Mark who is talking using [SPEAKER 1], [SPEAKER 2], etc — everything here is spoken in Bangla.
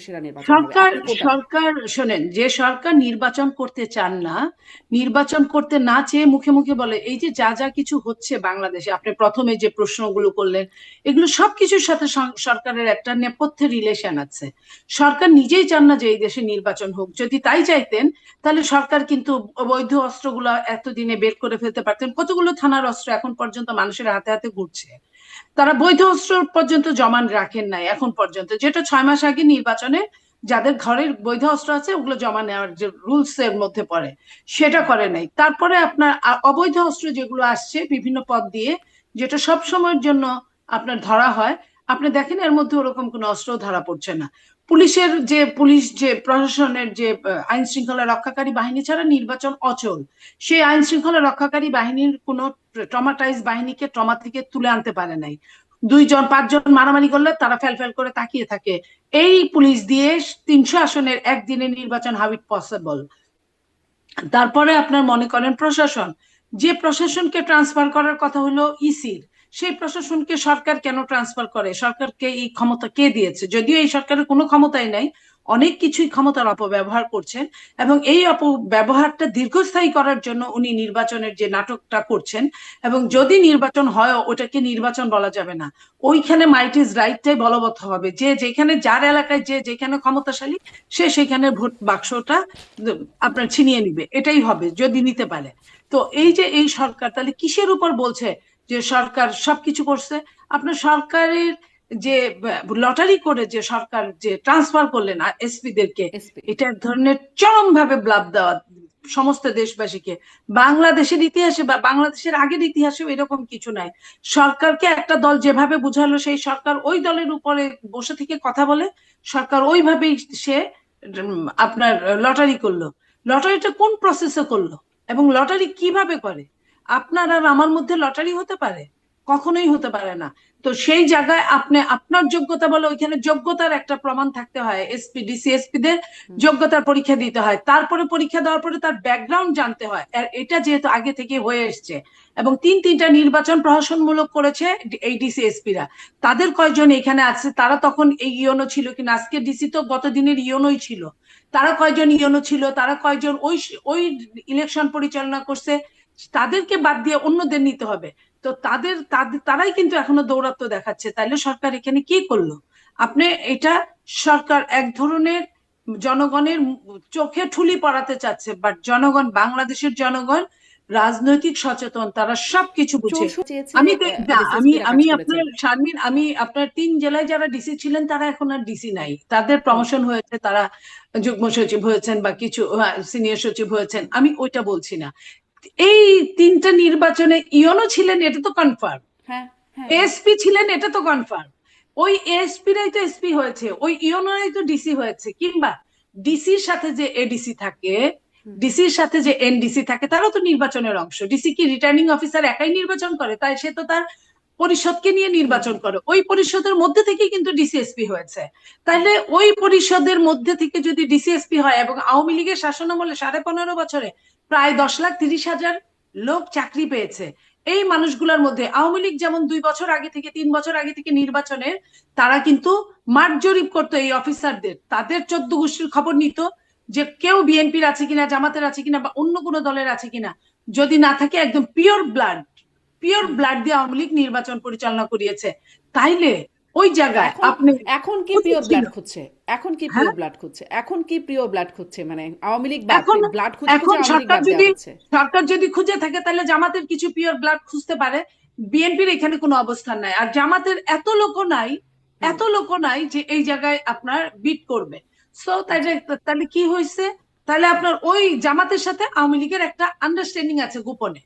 [SPEAKER 1] সেরা নির্বাচন হবে?
[SPEAKER 2] সরকার
[SPEAKER 1] আপনি কোনটা?
[SPEAKER 2] সরকার শোনেন, যে সরকার নির্বাচন করতে চান না, নির্বাচন করতে না চেয়ে মুখে মুখে বলে, এই যে যা যা কিছু হচ্ছে বাংলাদেশে, আপনি প্রথমে যে প্রশ্নগুলো করলেন, এগুলো সবকিছুর সাথে সরকারের একটা নেপথ্যে রিলেশন আছে। সরকার নিজেই চান না যে এই দেশে নির্বাচন হোক। যদি তাই চাইতেন, তাহলে সরকার কিন্তু অবৈধ অস্ত্রগুলো এতদিনে বের করে ফেলতে পারতেন। কতগুলো থানার অস্ত্র এখন পর্যন্ত মানুষের হাতে হাতে ঘুরছে, তারা বৈধ অস্ত্র পর্যন্ত জমান রাখেন নাই এখন পর্যন্ত, যেটা 6 মাস আগে নির্বাচনে যাদের ঘরের বৈধ অস্ত্র আছে ওগুলো জমা নেওয়ার যে রুলস এর মধ্যে পড়ে, সেটা করে নাই। তারপরে আপনার অবৈধ অস্ত্র যেগুলো আসছে বিভিন্ন পথ দিয়ে, যেটা সব সময়ের জন্য আপনার ধরা হয়, আপনি দেখেন এর মধ্যে ওরকম কোনো অস্ত্র ধরা পড়ছে না। পুলিশ যে প্রশাসনের যে আইন শৃঙ্খলা রক্ষাকারী বাহিনী ছাড়া নির্বাচন অচল। সেই আইন শৃঙ্খলা রক্ষাকারী বাহিনীর কোনো ট্রমাটাইজ বাহিনীকে ট্রমা থেকে তুলে আনতে পারে নাই। 2 জন 5 জন মারামারি করলে তারা ফেল ফেল করে তাকিয়ে থাকে। এই পুলিশ দিয়ে 300 আসনের একদিনের নির্বাচন, হাউ ইট পসিবল? তারপরে আপনার মনে করেন প্রশাসন, যে প্রশাসনকে ট্রান্সফার করার কথা হলো ইসির, সেই প্রশাসনকে সরকার কেন ট্রান্সফার করে? সরকারকে এই ক্ষমতা কে দিয়েছে? যদিও এই সরকারের কোনো ক্ষমতাই নাই, অনেক কিছুই ক্ষমতার অপব্যবহার করছেন, এবং এই অপব্যবহারটা দীর্ঘস্থায়ী করার জন্য উনি নির্বাচনের যে নাটকটা করছেন। এবং যদি নির্বাচন হয়, ওটাকে নির্বাচন বলা যাবে না, ওইখানে মাইট ইজ রাইটটাই বলবৎ হবে, যে যেখানে যার এলাকায় যে যেখানে ক্ষমতাশালী, সে সেখানে ভোট বাক্সটা আপনার ছিনিয়ে নিবে, এটাই হবে যদি নিতে পারে। তো এই যে এই সরকার তাহলে কিসের উপর বলছে যে সরকার সবকিছু করছে? আপনার সরকারের যে লটারি করে যে সরকার যে ট্রান্সফার করলেন এসপি দেরকে,
[SPEAKER 1] এসপি।
[SPEAKER 2] এটা এক ধরনের চরম ভাবে ব্লাব দেওয়া সমস্ত দেশবাসীকে। বাংলাদেশের ইতিহাসে বা বাংলাদেশের আগের ইতিহাসেও এরকম কিছু নাই। সরকারকে একটা দল যেভাবে বুঝালো, সেই সরকার ওই দলের উপরে বসে থেকে কথা বলে, সরকার ওইভাবেই সে আপনার লটারি করলো। লটারিটা কোন প্রসেসে করলো এবং লটারি কিভাবে করে? আপনার আর আমার মধ্যে লটারি হতে পারে? কখনোই হতে পারে না। তো সেই জায়গায় আপনি আপনার যোগ্যতা বলে, ওইখানে যোগ্যতার একটা প্রমাণ থাকতে হয়। এসপি ডিসি এসপি দের যোগ্যতার পরীক্ষা দিতে হয়, তারপরে পরীক্ষা দেওয়ার পরে তার ব্যাকগ্রাউন্ড জানতে হয়। আর এটা যেহেতু আগে থেকে হয়ে এসছে, এবং তিনটা নির্বাচন প্রহসনমূলক করেছে এই ডিসি এসপিরা, তাদের কয়জন এখানে আছে, তারা তখন এই ইয়নো ছিল কিনা? আজকে ডিসি তো গত দিনের ইয়নোই ছিল। তারা কয়জন ইয়নো ছিল, তারা কয়জন ওই ওই ইলেকশন পরিচালনা করছে, তাদেরকে বাদ দিয়ে অন্যদের নিতে হবে। তো তারাই কিন্তু এখনো দৌরাত্ম্য দেখাচ্ছে। তাইলে সরকার এখানে কি করলো? আপনি এটা, সরকার এক ধরনের জনগণের চোখে ঠুলি পড়াতে চাচ্ছে, বাট জনগণ, বাংলাদেশের জনগণ রাজনৈতিক সচেতন, তারা সবকিছু বুঝে।
[SPEAKER 1] 64 চেয়েছে
[SPEAKER 2] আমি না, আমি
[SPEAKER 1] ডিসিএসপিরা কাজ
[SPEAKER 2] আমি
[SPEAKER 1] করেছেন।
[SPEAKER 2] আপনার শারমিন, আমি আপনার 3 জেলায় যারা ডিসি ছিলেন তারা এখন আর ডিসি নাই, তাদের
[SPEAKER 1] হুম।
[SPEAKER 2] প্রমোশন হয়েছে, তারা যুগ্ম সচিব হয়েছেন বা কিছু সিনিয়র সচিব হয়েছেন, আমি ওইটা বলছি না। এই 3টা নির্বাচনে ইয়নো ছিলেন, এটা তো কনফার্ম।
[SPEAKER 1] হ্যাঁ, হ্যাঁ, হ্যাঁ।
[SPEAKER 2] এসপি ছিলেন, এটা তো কনফার্ম। ওই এসপি রাই তো এসপি হয়েছে, ওই ইয়নোরাই তো ডিসি হয়েছে। কিংবা ডিসির সাথে যে এডিসি থাকে,
[SPEAKER 1] হুম।
[SPEAKER 2] ডিসির সাথে যে এনডিসি থাকে, তারাও তো নির্বাচনের অংশ। ডিসি কি রিটার্নিং অফিসার একাই নির্বাচন করে? তাই সে তো তার পরিষদকে নিয়ে
[SPEAKER 1] হুম।
[SPEAKER 2] নির্বাচন
[SPEAKER 1] হুম।
[SPEAKER 2] করে, ওই পরিষদের মধ্যে থেকে কিন্তু ডিসিএসপি হয়েছে। তাহলে ওই পরিষদের মধ্যে থেকে যদি ডিসিএসপি হয়, এবং আওয়ামী লীগের শাসনামলে 15.5 বছরে প্রায় 10,30,000 লোক চাকরি পেয়েছে, এই মানুষগুলোর মধ্যে আওয়ামী লীগ যেমন 2 বছর আগে থেকে 3 বছর আগে থেকে নির্বাচনের, তারা কিন্তু মাঠ জরিপ করতো এই অফিসারদের, তাদের 14 গোষ্ঠীর খবর নিত, যে কেউ বিএনপির আছে কিনা, জামাতের আছে কিনা, বা অন্য কোনো দলের আছে কিনা। যদি না থাকে, একদম পিওর
[SPEAKER 1] হুম।
[SPEAKER 2] ব্লাড দিয়ে আওয়ামী লীগ নির্বাচন পরিচালনা করিয়েছে। তাইলে ওই জায়গায়
[SPEAKER 1] এখন
[SPEAKER 2] আপনি
[SPEAKER 1] এখন কি
[SPEAKER 2] উচিত
[SPEAKER 1] প্রিয়
[SPEAKER 2] ছিল।
[SPEAKER 1] ব্লাড খুঁজছে? এখন কি প্রিয়
[SPEAKER 2] হ্যাঁ,
[SPEAKER 1] ব্লাড খুঁজছে? এখন কি প্রিয় ব্লাড খুঁজছে? মানে আওয়ামী লীগ বাদ,
[SPEAKER 2] এখন
[SPEAKER 1] ব্লাড খুঁজে খুঁজে
[SPEAKER 2] এখন
[SPEAKER 1] আওয়ামী লীগ
[SPEAKER 2] সরকার
[SPEAKER 1] বাদ দেওয়া
[SPEAKER 2] যদি
[SPEAKER 1] হচ্ছে।
[SPEAKER 2] সরকার যদি খুঁজে থাকে, তাহলে জামাতের কিছু পিওর ব্লাড খুঁজতে পারে। বিএনপির এখানে কোনো অবস্থান নাই, আর জামাতের এত লোকও নাই,
[SPEAKER 1] হুম।
[SPEAKER 2] এত লোকও নাই যে এই জায়গায় আপনার বিট করবে। সো তাইলে
[SPEAKER 1] আচ্ছা।
[SPEAKER 2] তাহলে কি হয়েছে? তাহলে আপনার ওই জামাতের সাথে আওয়ামী লীগের একটা আন্ডারস্ট্যান্ডিং আছে গোপনে,